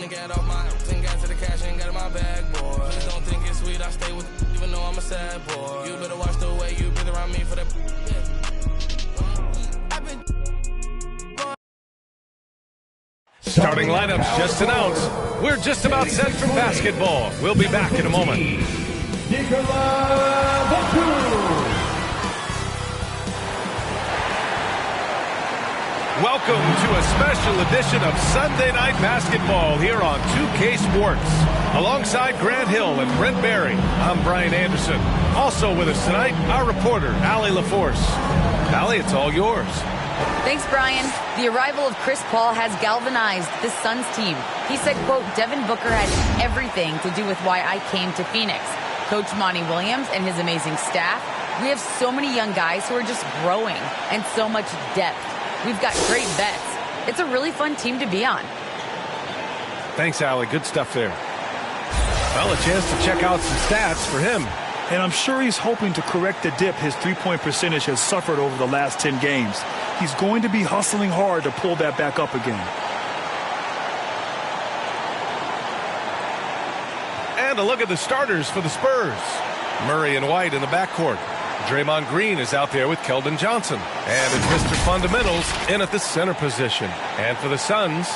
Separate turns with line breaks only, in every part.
to get off my 10 gas to the cash and got in my bag, boy. Please don't think it's sweet, I stay with even though I'm a sad boy. You better watch the way you breathe around me for that.
Starting lineups just announced. We're just about set for basketball. We'll be back in a moment. Welcome to a special edition of Sunday Night Basketball here on 2K Sports. Alongside Grant Hill and Brent Barry, I'm Brian Anderson. Also with us tonight, our reporter, Allie LaForce. Allie, it's all yours.
Thanks, Brian. The arrival of Chris Paul has galvanized the Suns team. He said, quote, Devin Booker had everything to do with why I came to Phoenix. Coach Monty Williams and his amazing staff. We have so many young guys who are just growing and so much depth. We've got great vets. It's a really fun team to be on.
Thanks, Allie. Good stuff there. Well, a chance to check out some stats for him.
And I'm sure he's hoping to correct the dip his three-point percentage has suffered over the last 10 games. He's going to be hustling hard to pull that back up again.
And a look at the starters for the Spurs. Murray and White in the backcourt. Draymond Green is out there with Keldon Johnson. And it's Mr. Fundamentals in at the center position. And for the Suns,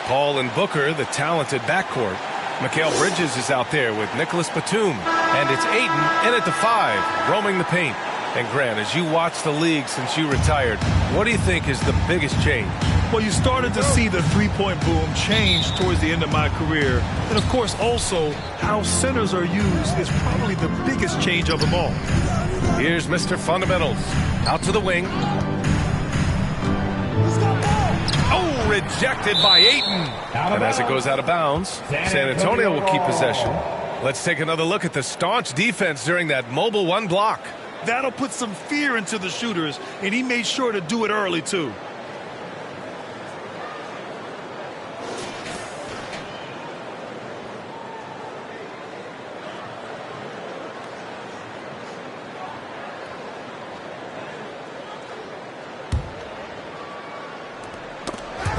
Paul and Booker, the talented backcourt. Mikal Bridges is out there with Nicholas Batum. And it's Ayton in at the 5, roaming the paint. And Grant, as you watch the league since you retired, what do you think is the biggest change?
Well, you started to see the three-point boom change towards the end of my career. And, of course, also how centers are used is probably the biggest change of them all.
Here's Mr. Fundamentals. Out to the wing. Oh, rejected by Ayton. And as it goes out of bounds, San Antonio will keep possession. Let's take another look at the staunch defense during that mobile one block.
That'll put some fear into the shooters, and he made sure to do it early, too.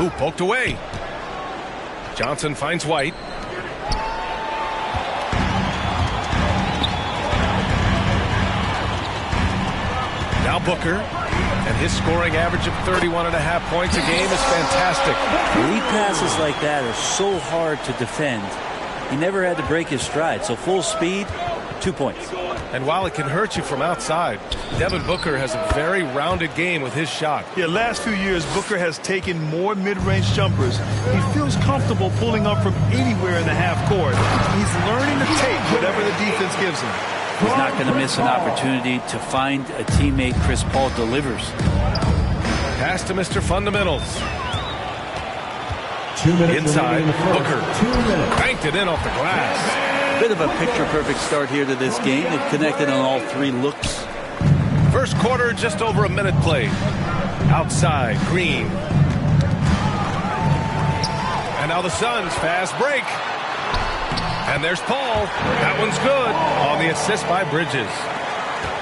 Ooh, poked away. Johnson finds White. Now Booker, and his scoring average of 31.5 points a game is fantastic.
Elite passes like that are so hard to defend. He never had to break his stride, so full speed, 2 points.
And while it can hurt you from outside, Devin Booker has a very rounded game with his shot.
Yeah, last few years, Booker has taken more mid-range jumpers. He feels comfortable pulling up from anywhere in the half court. He's learning to take whatever the defense gives him.
He's not going to miss an opportunity to find a teammate Chris Paul delivers.
Pass to Mr. Fundamentals. Inside, Booker banked it in off the glass.
Bit of a picture-perfect start here to this game. They've connected on all 3 looks.
First quarter, just over a minute played. Outside, Green. And now the Suns, fast break. And there's Paul. That one's good on the assist by Bridges.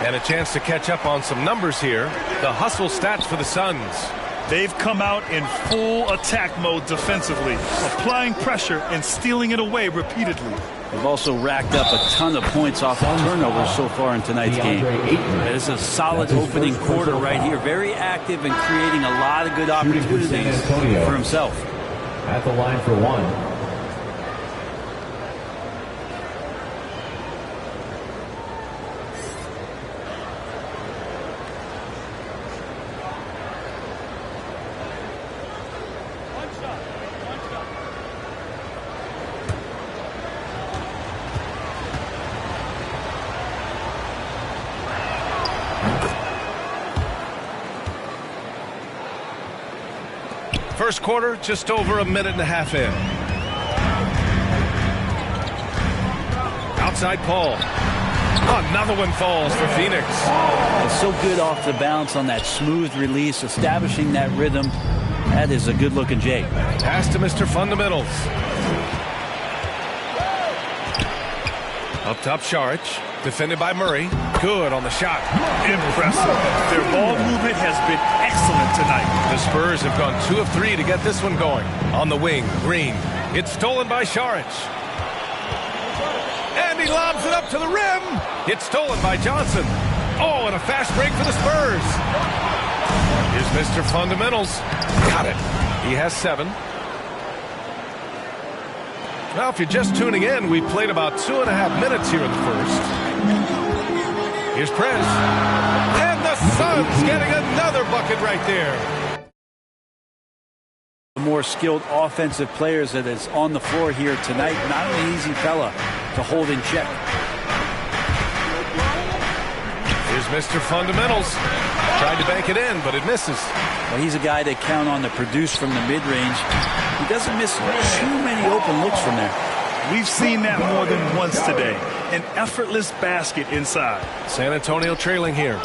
And a chance to catch up on some numbers here. The hustle stats for the Suns.
They've come out in full attack mode defensively, applying pressure and stealing it away repeatedly.
They've also racked up a ton of points off of turnovers so far in tonight's game. It's a solid opening quarter right here. Very active and creating a lot of good opportunities for himself.
At the line for one.
First quarter, just over a minute and a half in. Outside Paul. Another one falls for Phoenix.
It's so good off the bounce on that smooth release, establishing that rhythm. That is a good-looking J.
Pass to Mr. Fundamentals. Up top, Saric. Defended by Murray. Good on the shot.
Impressive. Their ball movement has been excellent tonight.
The Spurs have gone 2 of 3 to get this one going. On the wing, Green. It's stolen by Šarić. And he lobs it up to the rim. It's stolen by Johnson. Oh, and a fast break for the Spurs. Here's Mr. Fundamentals. Got it. He has 7. Well, if you're just tuning in, we played about 2.5 minutes here in the first. Here's Prez. And the Suns getting another bucket right there.
The more skilled offensive players that is on the floor here tonight. Not an easy fella to hold in check.
Here's Mr. Fundamentals. Tried to bank it in, but it misses.
Well, he's a guy that count on to produce from the mid-range. He doesn't miss too many open looks from there.
We've seen that more than once today. An effortless basket inside.
San Antonio trailing here.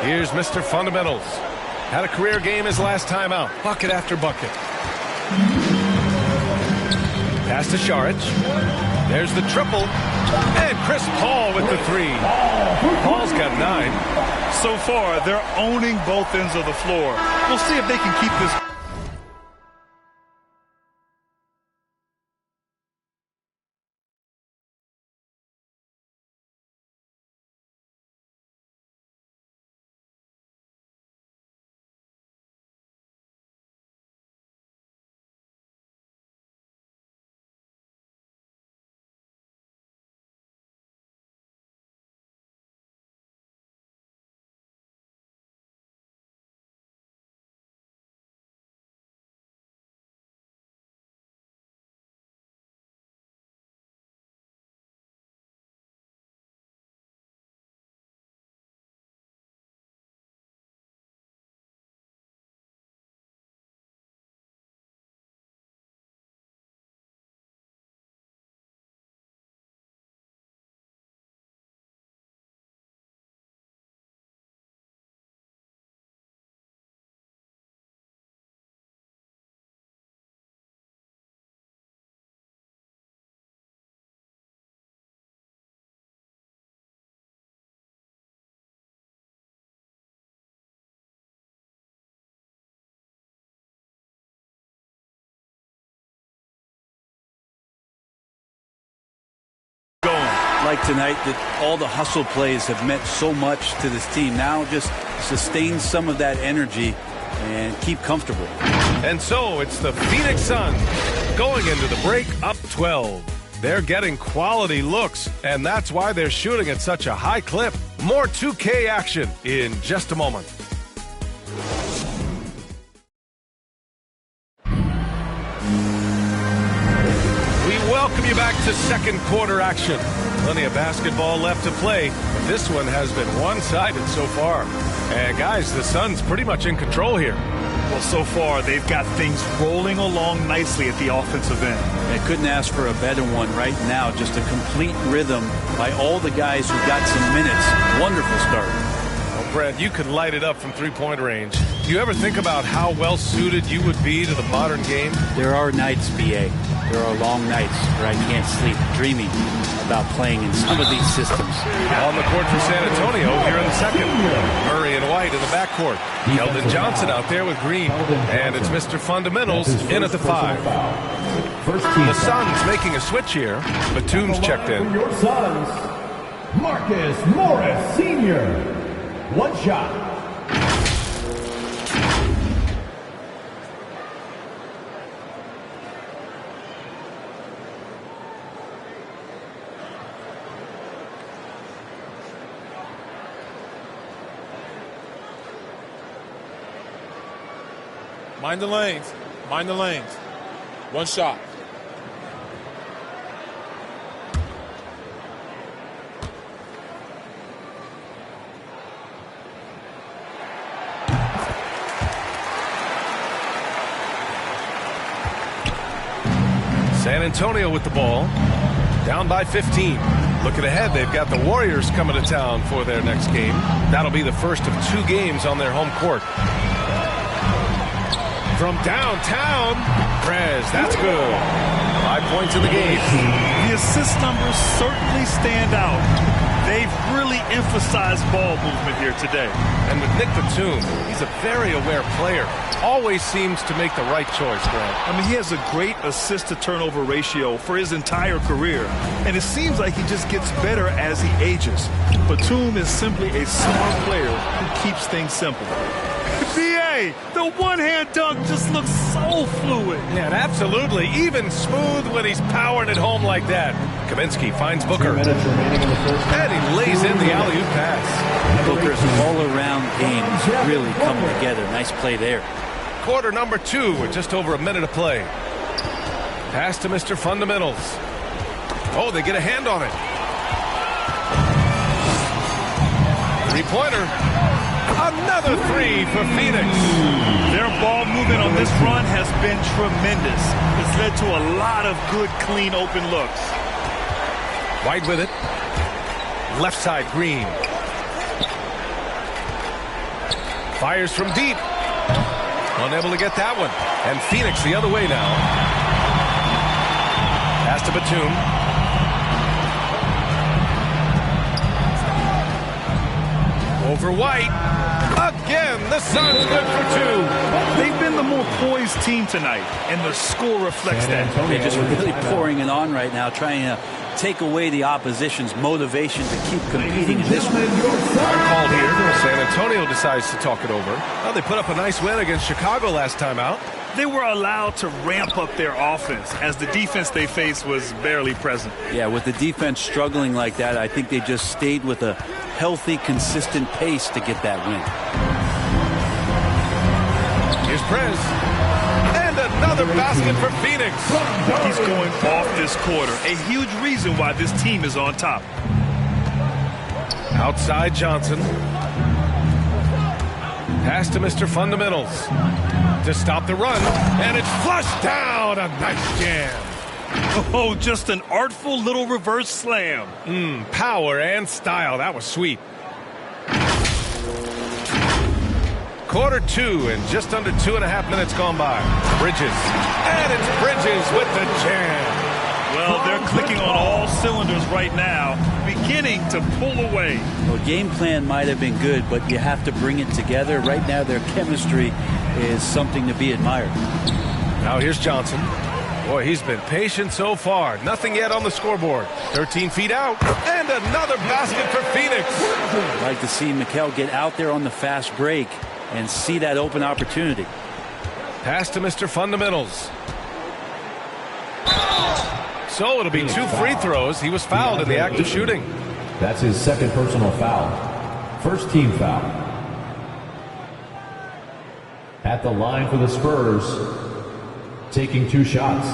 Here's Mr. Fundamentals. Had a career game his last time out. Bucket after bucket. Pass to Šarić. There's the triple. And Chris Paul with the 3. Paul's got 9.
So far, they're owning both ends of the floor. We'll see if they can keep this.
Like tonight, that all the hustle plays have meant so much to this team. Now just sustain some of that energy and keep comfortable.
And so it's the Phoenix Suns going into the break up 12. They're getting quality looks, and that's why they're shooting at such a high clip. More 2K action in just a moment. Welcome you back to second quarter action. Plenty of basketball left to play, but this one has been one-sided so far. And guys, the Suns pretty much in control here.
Well, so far, they've got things rolling along nicely at the offensive end.
They couldn't ask for a better one right now. Just a complete rhythm by all the guys who got some minutes. Wonderful start.
Well, Brad, you could light it up from three-point range. Do you ever think about how well-suited you would be to the modern game?
There are nights, B.A. There are long nights where I can't sleep, dreaming about playing in some of these systems.
On the court for San Antonio here in the second. Murray and White in the backcourt. Keldon Johnson out there with Green. And it's Mr. Fundamentals in at the 5. The Suns making a switch here. Batum's checked in.
Your Suns, Marcus Morris Sr. One shot.
Mind the lanes. Mind the lanes. One shot.
San Antonio with the ball. Down by 15. Looking ahead, they've got the Warriors coming to town for their next game. That'll be the first of 2 games on their home court. From downtown, Prez, that's good. 5 points in the game.
The assist numbers certainly stand out. They've really emphasized ball movement here today.
And with Nick Batum, he's a very aware player. Always seems to make the right choice, Grant.
I mean, he has a great assist-to-turnover ratio for his entire career. And it seems like he just gets better as he ages. Batum is simply a smart player who keeps things simple. B.A., the one-hand dunk just looks so fluid.
Yeah, absolutely. Even smooth when he's powering it home like that. Kaminsky finds Booker. And he lays in the alley-oop pass.
Booker's all-around game is really coming together. Nice play there.
Quarter number 2 with just over a minute of play. Pass to Mr. Fundamentals. Oh, they get a hand on it. Three-pointer. Another 3 for Phoenix.
Their ball movement on this run has been tremendous. It's led to a lot of good, clean, open looks.
White with it. Left side, Green. Fires from deep. Unable to get that one. And Phoenix the other way now. Pass to Batum. Over White. Again, the Suns good for 2.
They've been the more poised team tonight, and the score reflects that.
They're just really pouring it on right now, trying to take away the opposition's motivation to keep competing in this one.
Time called here. San Antonio decides to talk it over. Well, they put up a nice win against Chicago last time out.
They were allowed to ramp up their offense as the defense they faced was barely present.
Yeah, with the defense struggling like that, I think they just stayed with a healthy, consistent pace to get that win.
Here's Prez. And another basket for Phoenix.
He's going off this quarter. A huge reason why this team is on top.
Outside Johnson. Pass to Mr. Fundamentals. To stop the run. And it's flushed down. A nice jam.
Oh, just an artful little reverse slam.
Power and style. That was sweet. Quarter 2 and just under 2.5 minutes gone by. Bridges. And it's Bridges with the jam.
Well, they're clicking on all cylinders right now, beginning to pull away.
Well, game plan might have been good, but you have to bring it together. Right now, their chemistry is something to be admired.
Now here's Johnson. Boy, he's been patient so far. Nothing yet on the scoreboard. 13 feet out. And another basket for Phoenix.
I'd like to see Mikal get out there on the fast break and see that open opportunity.
Pass to Mr. Fundamentals. So it'll be 2 free throws. He was fouled in the act of shooting.
That's his second personal foul. First team foul. At the line for the Spurs, taking 2 shots.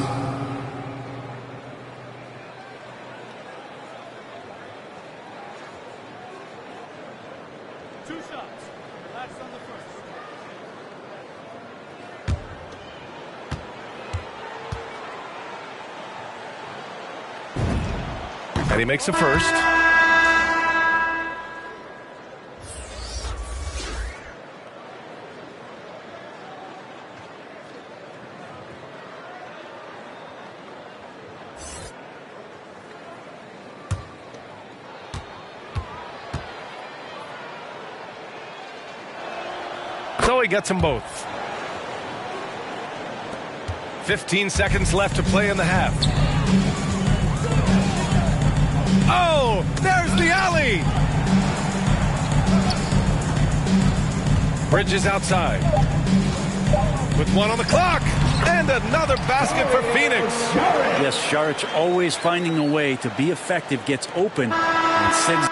And he makes a first. So he gets them both. 15 seconds left to play in the half. Oh, there's the alley. Bridges outside. With 1 on the clock. And another basket for Phoenix.
Yes, Saric always finding a way to be effective, gets open, and sends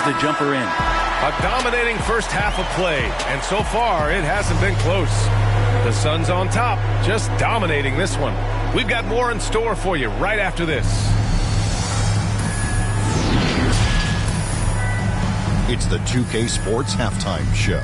the jumper in.
A dominating first half of play, and so far it hasn't been close. The Suns on top, just dominating this one. We've got more in store for you right after this.
It's the 2K Sports Halftime Show.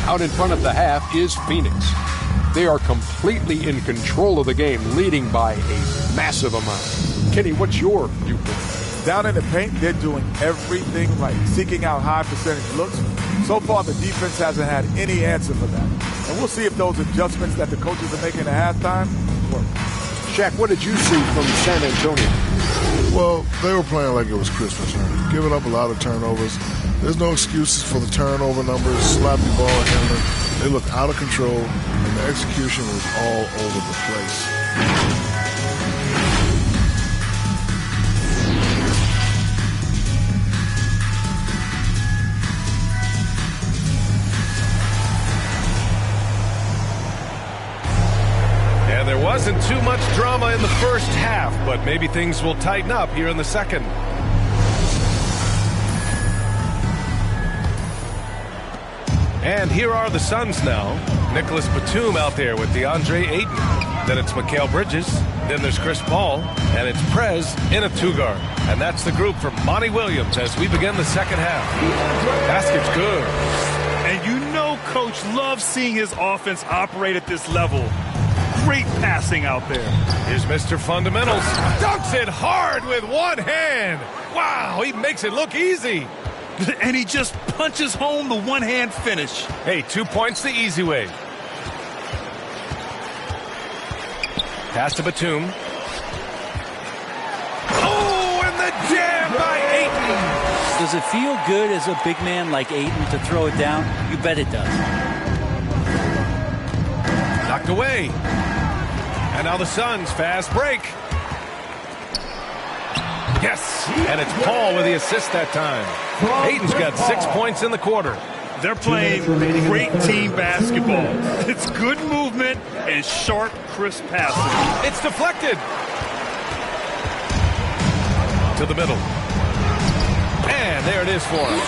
Out in front of the half is Phoenix. They are completely in control of the game, leading by a massive amount. Kenny, what's your viewpoint?
Down in the paint, they're doing everything right, seeking out high percentage looks. So far, the defense hasn't had any answer for that. And we'll see if those adjustments that the coaches are making at halftime work.
Shaq, what did you see from San Antonio?
Well, they were playing like it was Christmas, man. Giving up a lot of turnovers. There's no excuses for the turnover numbers, sloppy ball handling. They looked out of control, and the execution was all over the place.
And there wasn't too much drama in the first half, but maybe things will tighten up here in the second. And here are the Suns now. Nicholas Batum out there with DeAndre Ayton. Then it's Mikal Bridges. Then there's Chris Paul. And it's Prez in a two-guard. And that's the group for Monty Williams as we begin the second half. Basket's good.
And you know Coach loves seeing his offense operate at this level. Great passing out there.
Here's Mr. Fundamentals. Dunks it hard with one hand. Wow, he makes it look easy.
And he just punches home the one-hand finish.
Hey, 2 points the easy way. Pass to Batum. Oh, and the jam by Ayton.
Does it feel good as a big man like Ayton to throw it down? You bet it does.
Knocked away. And now the Suns fast break. Yes, and it's Paul with the assist that time. Ayton's got 6 points in the quarter.
They're playing great team basketball. It's good movement and sharp, crisp passing.
It's deflected. To the middle. And there it is for him.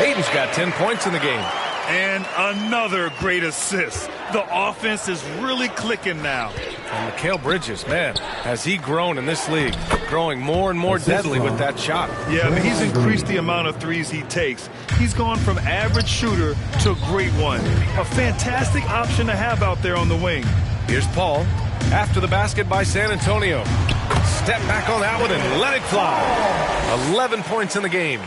Ayton's got 10 points in the game.
And another great assist. The offense is really clicking now.
And Mikal Bridges, man, has he grown in this league, growing more and more deadly with that shot.
Yeah, I mean, he's increased the amount of threes he takes. He's gone from average shooter to a great one. A fantastic option to have out there on the wing.
Here's Paul after the basket by San Antonio. Step back on that one and let it fly. 11 points in the game.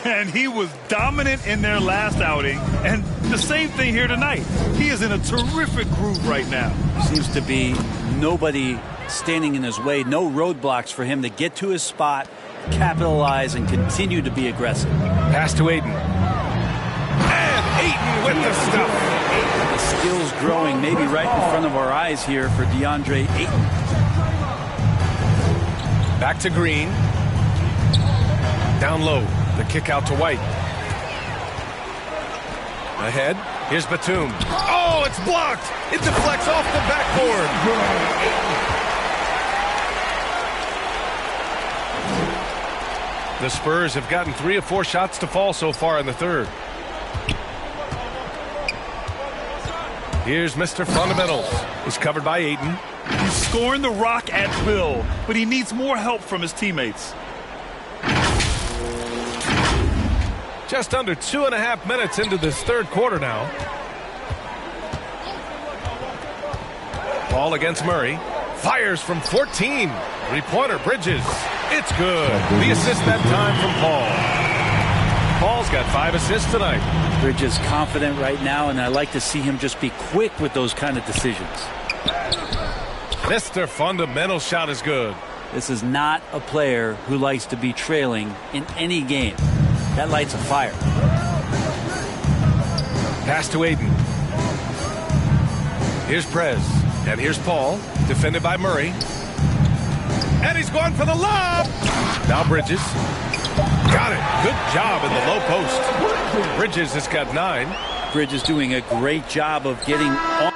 And he was dominant in their last outing. And the same thing here tonight. He is in a terrific groove right now.
Seems to be nobody standing in his way. No roadblocks for him to get to his spot, capitalize, and continue to be aggressive.
Pass to Ayton. And Ayton with the stuff.
The skills growing maybe right in front of our eyes here for DeAndre Ayton.
Back to Green. Down low. The kick out to White. Ahead. Here's Batum. Oh, it's blocked. It deflects off the backboard. The Spurs have gotten 3 of 4 shots to fall so far in the third. Here's Mr. Fundamentals. He's covered by Ayton.
He's scoring the rock at will, but he needs more help from his teammates.
Just under 2.5 minutes into this third quarter now. Ball against Murray. Fires from 14. Three-pointer, Bridges. It's good. The assist that time from Paul. Paul's got 5 assists tonight.
Bridges confident right now, and I like to see him just be quick with those kind of decisions.
Mr. Fundamental shot is good.
This is not a player who likes to be trailing in any game. That lights a fire.
Pass to Ayton. Here's Prez. And here's Paul. Defended by Murray. And And he's going for the lob. Now Bridges. Got it. Good job in the low post. Bridges has got 9.
Bridges doing a great job of getting on.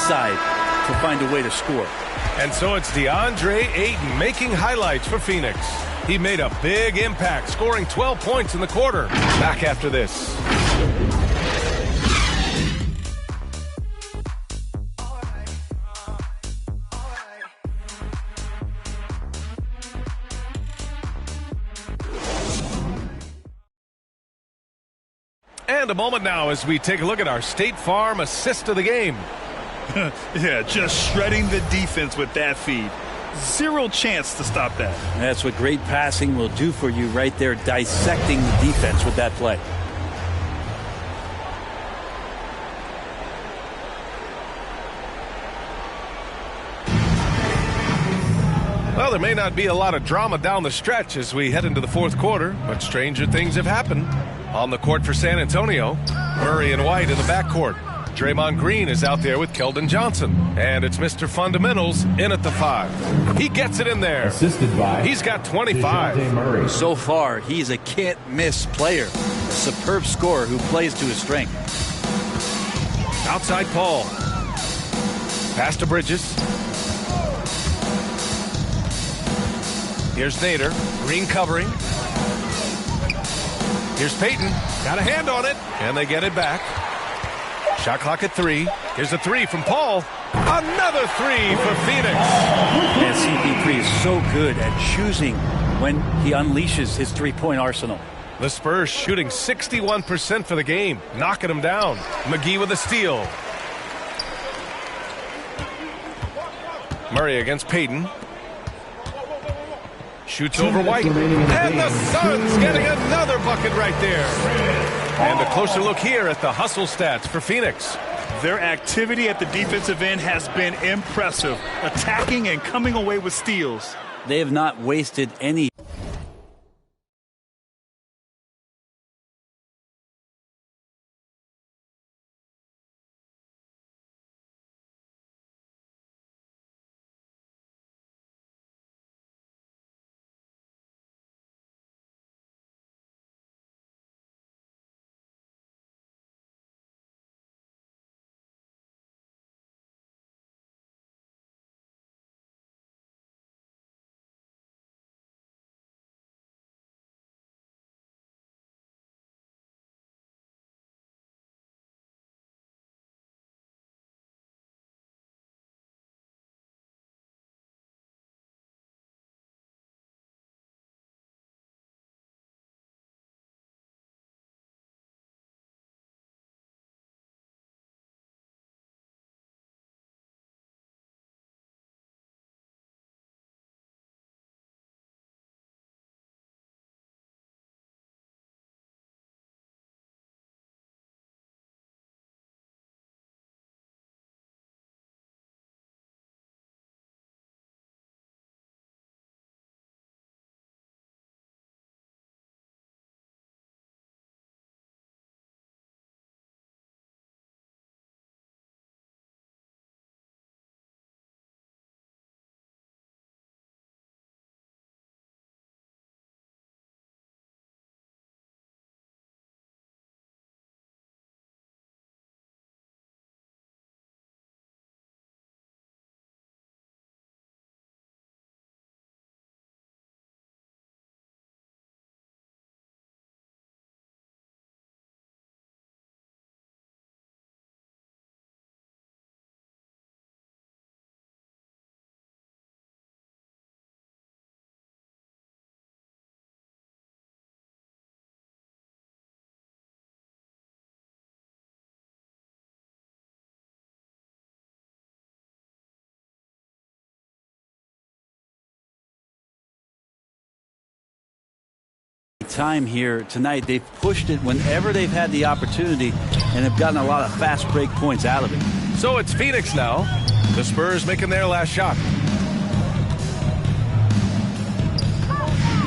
inside to find a way to score.
And so it's DeAndre Ayton making highlights for Phoenix. He made a big impact, scoring 12 points in the quarter. Back after this. And a moment now as we take a look at our State Farm assist of the game.
Yeah, just shredding the defense with that feed. Zero chance to stop that.
That's what great passing will do for you right there, dissecting the defense with that play.
Well, there may not be a lot of drama down the stretch as we head into the fourth quarter, but stranger things have happened. On the court for San Antonio, Murray and White in the backcourt. Draymond Green is out there with Keldon Johnson. And it's Mr. Fundamentals in at the 5. He gets it in there.
Assisted by
He's got 25.
So far, he's a can't-miss player. A superb scorer who plays to his strength.
Outside Paul. Pass to Bridges. Here's Nader. Green covering. Here's Payton. Got a hand on it. And they get it back. Shot clock at 3. Here's a 3 from Paul. Another 3 for Phoenix.
And CP3 is so good at choosing when he unleashes his three-point arsenal.
The Spurs shooting 61% for the game, knocking them down. McGee with a steal. Murray against Payton. Shoots over White. And the Suns getting another bucket right there. And a closer look here at the hustle stats for Phoenix.
Their activity at the defensive end has been impressive, attacking and coming away with steals.
They have not wasted any. Time here tonight. They've pushed it whenever they've had the opportunity and have gotten a lot of fast break points out of it.
So it's Phoenix now. The Spurs making their last shot.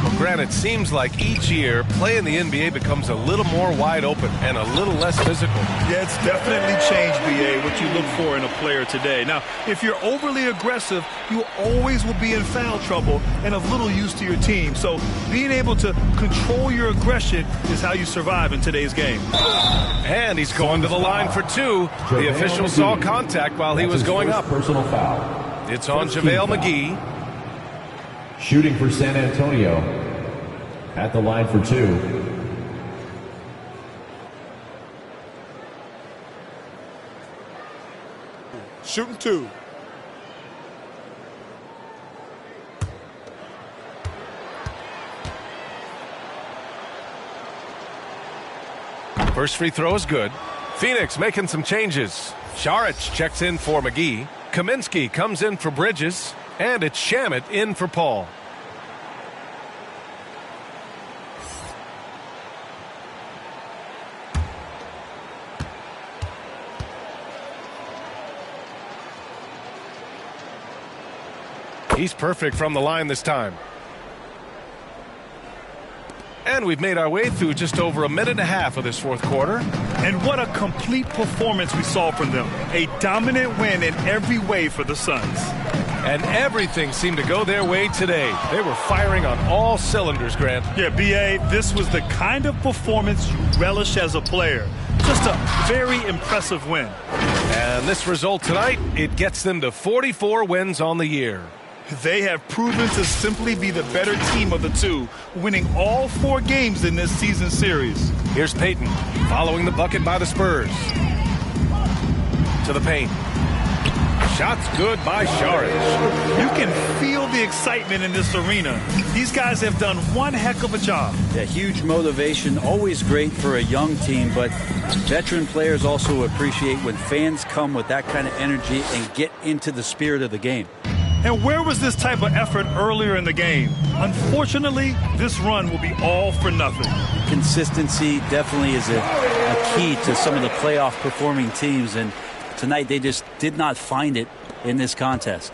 Well, Grant, it seems like each year play in the NBA becomes a little more wide open and a little less physical.
Yeah, it's definitely changed, BA, what you look for in a player today. Now, if you're overly aggressive, you always will be in foul trouble and of little use to your team. So being able to control your aggression is how you survive in today's game.
And he's going to the line for two. The official saw contact while he was going up.
Personal foul.
It's on JaVale McGee.
Shooting for San Antonio at the line for two.
Shooting two.
First free throw is good. Phoenix making some changes. Saric checks in for McGee. Kaminsky comes in for Bridges. And it's Shamet in for Paul. He's perfect from the line this time. And we've made our way through just over a minute and a half of this fourth quarter.
And what a complete performance we saw from them. A dominant win in every way for the Suns.
And everything seemed to go their way today. They were firing on all cylinders, Grant.
Yeah, B.A., this was the kind of performance you relish as a player. Just a very impressive win.
And this result tonight, it gets them to 44 wins on the year.
They have proven to simply be the better team of the two, winning all 4 games in this season series.
Here's Payton, following the bucket by the Spurs. To the paint. Shots good by Saric.
You can feel the excitement in this arena. These guys have done one heck of a job.
Yeah, huge motivation, always great for a young team, but veteran players also appreciate when fans come with that kind of energy and get into the spirit of the game.
And where was this type of effort earlier in the game? Unfortunately, this run will be all for nothing.
Consistency definitely is a key to some of the playoff performing teams, and tonight they just did not find it in this contest.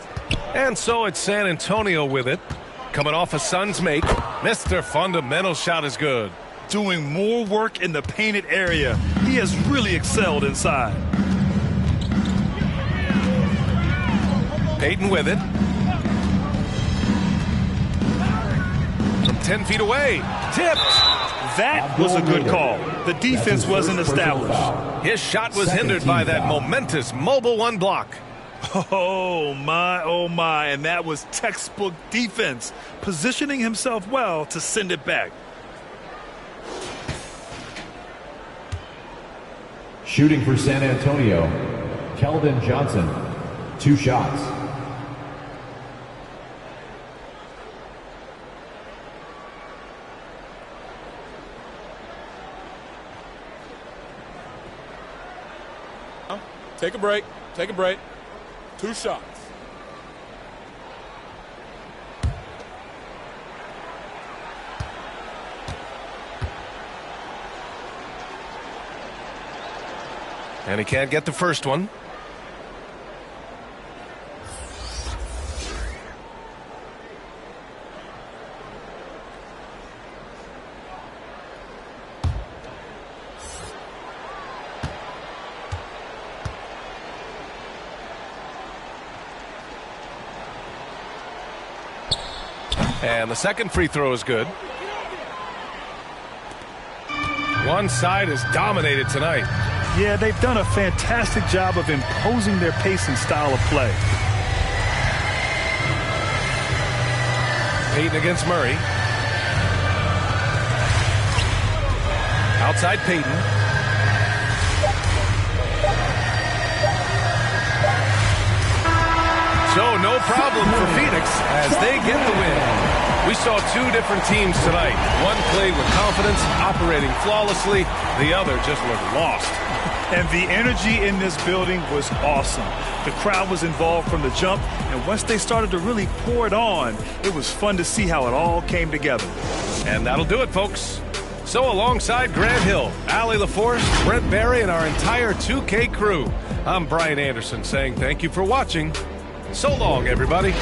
And so it's San Antonio with it. Coming off a Suns make. Mr. Fundamental shot is good.
Doing more work in the painted area. He has really excelled inside.
Payton with it. From 10 feet away. Tipped.
That was a good call. The defense wasn't established.
His shot was hindered by that momentous mobile one block.
Oh, my. And that was textbook defense. Positioning himself well to send it back.
Shooting for San Antonio, Keldon Johnson. 2 shots.
Take a break. Take a break. 2 shots.
And he can't get the first one. And the second free throw is good. One side is dominated tonight.
Yeah, they've done a fantastic job of imposing their pace and style of play.
Payton against Murray. Outside Payton. So no problem for Phoenix as they get the win. We saw 2 different teams tonight. One played with confidence, operating flawlessly. The other just looked lost.
And the energy in this building was awesome. The crowd was involved from the jump, and once they started to really pour it on, it was fun to see how it all came together.
And that'll do it, folks. So alongside Grant Hill, Allie LaForce, Brent Barry, and our entire 2K crew, I'm Brian Anderson saying thank you for watching. So long, everybody.